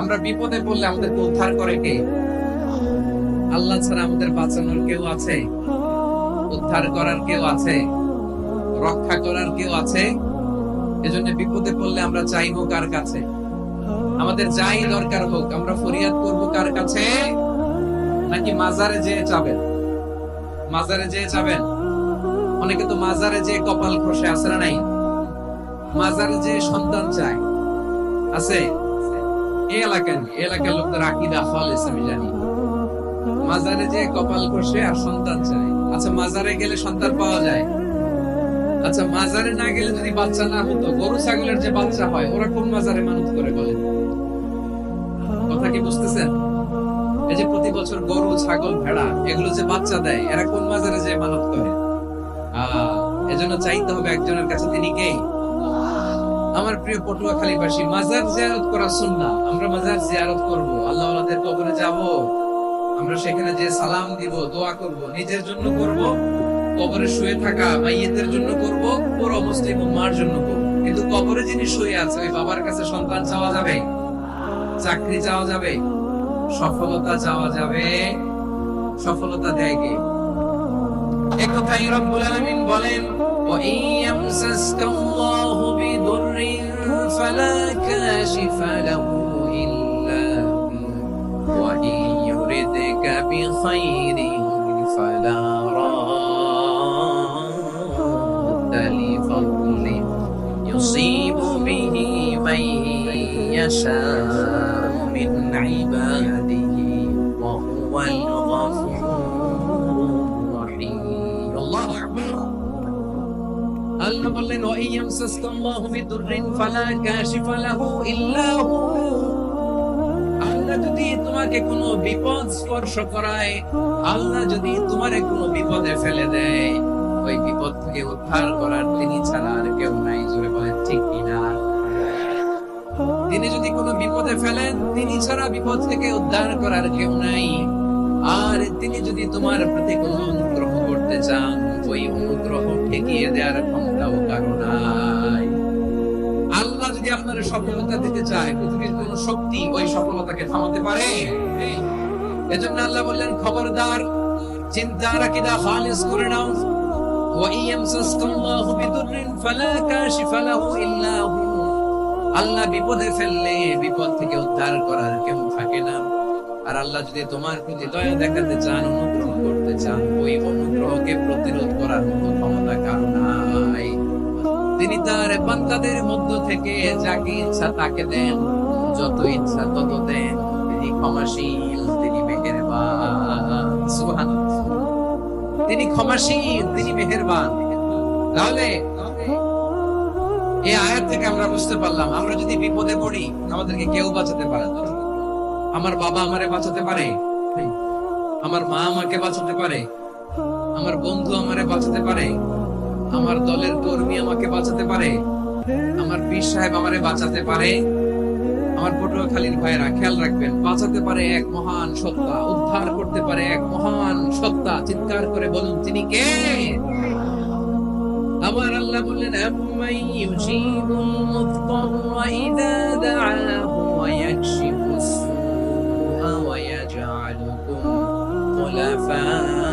আমরা বিপদে পড়লে আমাদেরকে উদ্ধার করে কে? আল্লাহ ছাড়া আমাদের বাঁচানোর কেউ আছে? উদ্ধার করার কেউ আছে? রক্ষা করার কেউ আছে? এজন্য বিপদে পড়লে আমরা চাইবো কার কাছে? আমাদের যাই দরকার হোক আমরা ফরিয়াদ করব কার কাছে? নাকি মাজারে যেয়ে চাবেন? মাজারে যেয়ে চাবেন? অনেকে তো মাজারে যেয়ে কপাল খসে, আছে না নাই? মাজারে যেয়ে সন্তান চায়, আছে? এই এলাকার লোকদের আকীদা খালেস আমি জানি। মাজারে যেয়ে কপাল খসে আর সন্তান চায়। আচ্ছা, মাজারে গেলে সন্তান পাওয়া যায়? আচ্ছা, মাজারে না গেলে যদি বাচ্চা না হতো, গরু ছাগলের যে বাচ্চা হয় ওরা কোন মাজারে মানত করে বলেন? কথা কি বুঝতেছেন? এই যে প্রতি বছর গরু ছাগল ভেড়া এগুলো যে বাচ্চা দেয়, এরা কোন মাজারে যে মানত করে? এজন্য চাইতে হবে একজনের কাছে, তিনি কে? আমার প্রিয় পটুয়াখালীবাসী, মাজার জিয়ারত করা সুন্নাহ। আমরা মাজার জিয়ারত করব, আল্লাহ ওয়ালাদের কবরে যাব, আমরা সেখানে যে সালাম দিব, দোয়া করব, নিজের জন্য করব, কবরে শুয়ে থাকা মাইয়িতের জন্য করব, পুরো মুসলিম উম্মার জন্য করব। কিন্তু কবরে যিনি শুয়ে আছে ওই বাবার কাছে সন্তান চাওয়া যাবে? চাকরি চাওয়া যাবে? সফলতা চাওয়া যাবে? সফলতা দেয় কে? একথাই রব্বুল আলামিন বলেন, ওয়া ইয়ামসাসকাল্লাহু বিদুররিন ফালা কাশিফা লাহু ইল্লা হু ওয়া ইয়ুরিদকা বিখাইরিন ফালা রাদ্দা লিফadliহি ইউসিবু বিহি মান ইয়াশা'উ মিন ইবাদিহি ওয়া হুয়াল আল্লাহ বললেন, ওয়া ইয়ামসাসকাল্লাহু বিদুররিন ফালা কাশিফা লাহু ইল্লা হু। আল্লাহ যদি তোমাকে কোনো বিপদ স্পর্শ করায়, আল্লাহ যদি তোমারে কোনো বিপদে ফেলে দেয়, ওই বিপদ থেকে উদ্ধার করার তিনি ছাড়া আর কেউ নাই। জোরে বলেন ঠিক কিনা? তিনি যদি কোনো বিপদে ফেলেন, তিনি ছাড়া বিপদ থেকে উদ্ধার করার কেউ নাই। আর তিনি যদি তোমার প্রতি কোনো অনুগ্রহ করতে চান, ওই অনুগ্রহ ঠেকিয়ে দেওয়ার ক্ষমতাও কারো নাই। আল্লাহ যদি আপনার সফলতা দিতে চায়, পৃথিবীর কোন শক্তি ওই সফলতাকে থামাতে পারে? এজন্য আল্লাহ বললেন, খবরদার, চিন্তার আকীদা খালিস করে নাও। ওয়া ইয়ামসাসকাল্লাহু বিদুররিন ফালা কাশিফা লাহু ইল্লা হু। আল্লাহ বিপদে ফেললে বিপদ থেকে উদ্ধার করার কেউ থাকে না। আর আল্লাহ যদি তোমার প্রতি দয়া দেখাতে চান, অনুগ্রহ করতে চান, ওই অনুগ্রহকে প্রতিরোধ করার মতো ক্ষমতা কারো নাই। তিনি তার বান্দাদের মধ্য থেকে যাকে ইচ্ছা তাকে দেন, যত ইচ্ছা তত দেন। তিনি ক্ষমাশীল, তিনি মেহেরবান। সুবহানাল্লাহ। তিনি ক্ষমাশীল, তিনি মেহেরবান। তাহলে এই আয়াত থেকে আমরা বুঝতে পারলাম, আমরা যদি বিপদে পড়ি আমাদেরকে কেউ বাঁচাতে পারে না। আমার বাবা আমারে বাঁচাতে পারে, আমার মা আমাকে বাঁচাতে পারে, আমার বন্ধু আমারে বাঁচাতে পারে, আমার দলের কর্মী আমাকে বাঁচাতে পারে, আমার পীর সাহেব আমারে বাঁচাতে পারে। আমার পটুয়াখালীর ভাইয়েরা খেয়াল রাখবেন, বাঁচাতে পারে এক মহান সত্তা, উদ্ধার করতে পারে এক মহান সত্তা। চিৎকার করে বলুন, তিনি কে? আমার আল্লাহ বললেন, আম্মাই ইউজিবুল মুযতাররা ইযা দাআহু ওয়া ইয়াকশিফুস সুআ ওয়া ইয়াজআলুকুম খুলাফাআল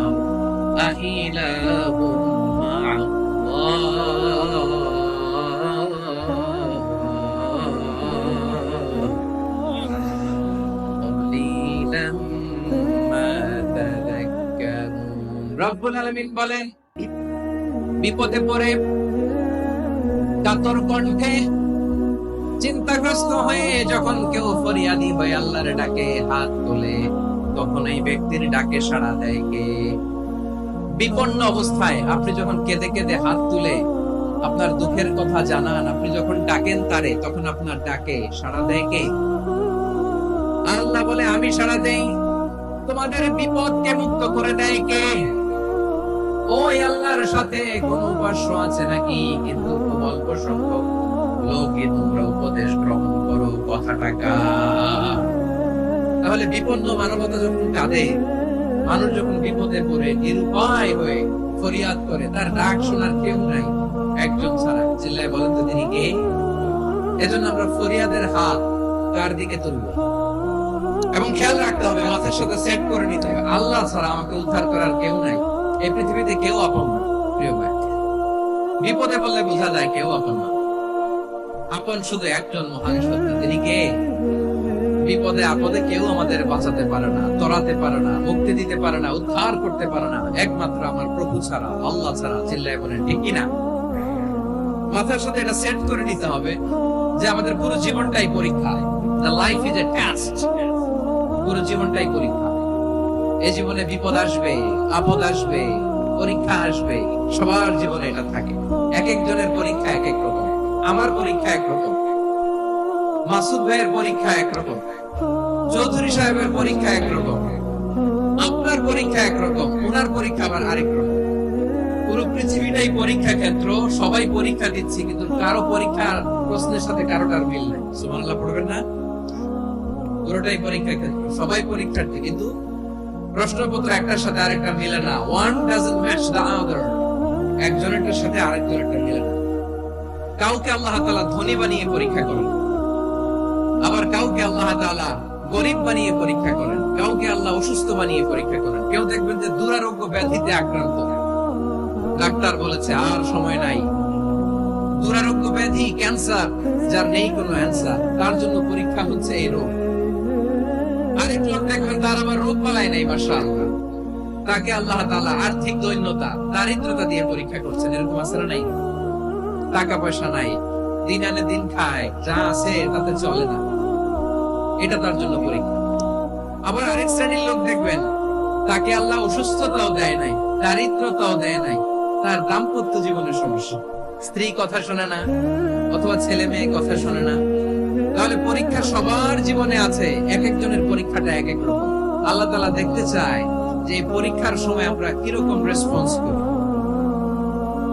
আরদ আইলাহুম মা'আল্লাহ ক্বালিলাম মা তাযাক্কারুন। রব্বুল আলামিন বলেন, বিপদে পড়ে কাতর কণ্ঠে চিন্তাগ্রস্ত হয়ে যখন কেউ ফরিয়াদি হয়ে আল্লাহর ডাকে হাত তোলে, তখন এই ব্যক্তির ডাকে সাড়া দেয় কে? বিপন্ন অবস্থায় আপনি যখন কেঁদে কেঁদে হাত তুলে আপনার দুঃখের কথা জানান, আপনি যখন ডাকেন তারে, তখন আপনার ডাকে সাড়া দেয় কে? আল্লাহ বলে, আমি সাড়া দেই। তোমাদের বিপদকে মুক্ত করে দেয় কে? ওই আল্লাহর সাথে কোন উপাস্য আছে নাকি? কিন্তু খুব অল্প সংখ্যক লোকই তোমরা উপদেশ গ্রহণ করো, কথাটা কার? তাহলে বিপন্ন মানবতা যখন কাঁদে, মানুষ যখন বিপদে পড়ে নিরুপায় হয়ে ফরিয়াদ করে, তার ডাক শোনার কেউ নাই একজন ছাড়া। চিল্লায় বলেন তো তিনি কে? এজন্য আমরা ফরিয়াদের হাত কার দিকে তুলবো। এবং খেয়াল রাখতে হবে, মাথার সাথে সেট করে নিতে হবে, আল্লাহ ছাড়া আমাকে উদ্ধার করার কেউ নাই। এই পৃথিবীতে কেউ আপন না। প্রিয় ভাই, বিপদে পড়লে বোঝা যায় কেউ আপন না। আপন শুধু একজন মহান সত্য, তিনি কে? বিপদে আপদে কেউ আমাদের বাঁচাতে পারে না, তরাতে পারে না, মুক্তি দিতে পারে না, উদ্ধার করতে পারে না, একমাত্র আমার প্রভু ছাড়া, আল্লাহ ছাড়া। চিল্লায় বলেন ঠিক কিনা? মাথার সাথে এটা সেট করে নিতে হবে যে আমাদের পুরো জীবনটাই পরীক্ষা। The life is a test. পুরো জীবনটাই পরীক্ষা। এই জীবনে বিপদ আসবে, আপদ আসবে, পরীক্ষা আসবে, সবার জীবনে এটা থাকে। এক একজনের পরীক্ষা এক এক রকম। আমার পরীক্ষা একরকম, মাসুদ ভাইয়ের পরীক্ষা একরকম, চৌধুরী সাহেবের পরীক্ষা একরকম, আপনার পরীক্ষা একরকম, ওনার পরীক্ষা আবার আরেক রকম। পুরো পৃথিবীটাই পরীক্ষা ক্ষেত্র, সবাই পরীক্ষা দিচ্ছে, কিন্তু কারো পরীক্ষার প্রশ্নের সাথে কারোটার মিল নাই। সুবহানাল্লাহ পড়বেন না? পুরোটাই পরীক্ষা ক্ষেত্র, সবাই পরীক্ষার্থী, কিন্তু প্রশ্নপত্র একটার সাথে আরেকটা মিলে না। One doesn't match the other. একজনের সাথে আরেকজনের মিলে না। কাউকে আল্লাহ তাআলা ধনী বানিয়ে পরীক্ষা করেন, আবার কাউকে আল্লাহ তাআলা গরিব বানিয়ে পরীক্ষা করেন, কাউকে আল্লাহ অসুস্থ বানিয়ে পরীক্ষা করেন। কেউ দেখবেন যে দুরারোগ্য ব্যাধিতে আক্রান্ত, ডাক্তার বলেছে আর সময় নাই। দুরারোগ্য ব্যাধি, ক্যান্সার, যার নেই কোনো অ্যান্সার, তার জন্য পরীক্ষা হচ্ছে এই রোগ। আরেক লোক দেখবেন তার আবার রোগ পালায় নাই, মাশাআল্লাহ, তাকে আল্লাহ তাআলা আর্থিক দৈন্যতা, দারিদ্রতা দিয়ে পরীক্ষা করছেন। এরকম আছে না? নাই? টাকা পয়সা নাই, দিন আনে দিন খায়, যা আছে তাতে চলে না, এটা তার জন্য পরীক্ষা। আবার আরেক শ্রেণীর লোক দেখবেন তাকে আল্লাহ অসুস্থতাও দেয় নাই, দারিদ্রতাও দেয় নাই, তার দাম্পত্য জীবনের সমস্যা, স্ত্রী কথা শোনে না, অথবা ছেলে মেয়ে কথা শোনে না। তাহলে পরীক্ষা সবার জীবনে আছে, এক একজনের পরীক্ষাটা এক এক রকম। আল্লাহ তাআলা দেখতে চায় যে এই পরীক্ষার সময় আমরা কিরকম রেসপন্স করি।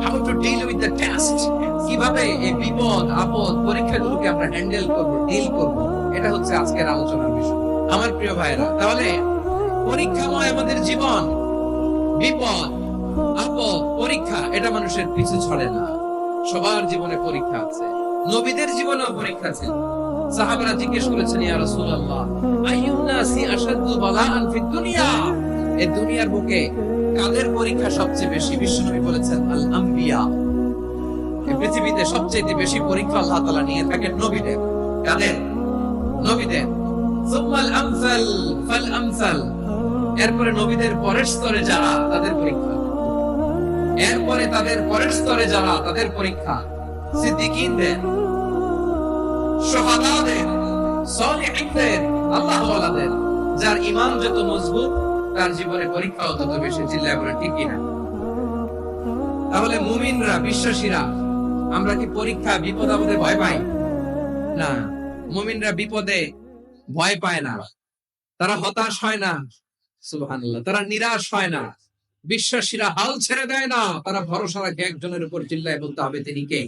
How to deal with the test, কিভাবে এই বিপদ আপদ পরীক্ষাগুলোকে আমরা হ্যান্ডেল করব, ডিল করব, এটা হচ্ছে আজকের আলোচনার বিষয়। আমার প্রিয় ভাইরা, তাহলে পরীক্ষাময় আমাদের জীবন, বিপদ আপদ পরীক্ষা, এটা মানুষের পিছু ছড়ে না। সবার জীবনে পরীক্ষা আছে, নবীদের জীবনেও পরীক্ষা ছিল। সাহাবারা জিজ্ঞেস করেছেন, ইয়া রাসূলুল্লাহ, আইয়ুন নাসি আশাদ্দু বালাআন ফিদ দুনিয়া, এই দুনিয়ার বুকে কাদের পরীক্ষা সবচেয়ে বেশি? বিশ্বনবী বলেছেন, আল আম্বিয়া। এই পৃথিবীতে সবচেয়ে বেশি পরীক্ষা আল্লাহ তাআলা নিয়ে থাকেন নবীদের। কাদের? নবীদের। সুম্মাল আমসাল ফাল আমসাল, এরপরে নবীদের পরের স্তরে যারা, তাদের পরীক্ষা। এরপরে তাদের পরের স্তরে যারা, তাদের পরীক্ষা। সিদ্দিকীনদের, শুহাদাদের, সালিহিনদের, আল্লাহওয়ালাদের। যার ঈমান যত মজবুত, তার জীবনে পরীক্ষাও তত বেশি। চিল্লায় বলেন ঠিক কিনা? তাহলে মুমিনরা, বিশ্বাসীরা, আমরা কি পরীক্ষা বিপদ আপদে ভয় পাই? না, মুমিনরা বিপদে ভয় পায় না, তারা হতাশ হয় না, সুবহানাল্লাহ, তারা নিরাশ হয় না। বিশ্বাসীরা হাল ছেড়ে দেয় না, তারা ভরসা রাখে একজনের উপর। চিল্লায় বলতে হবে তিনি কে?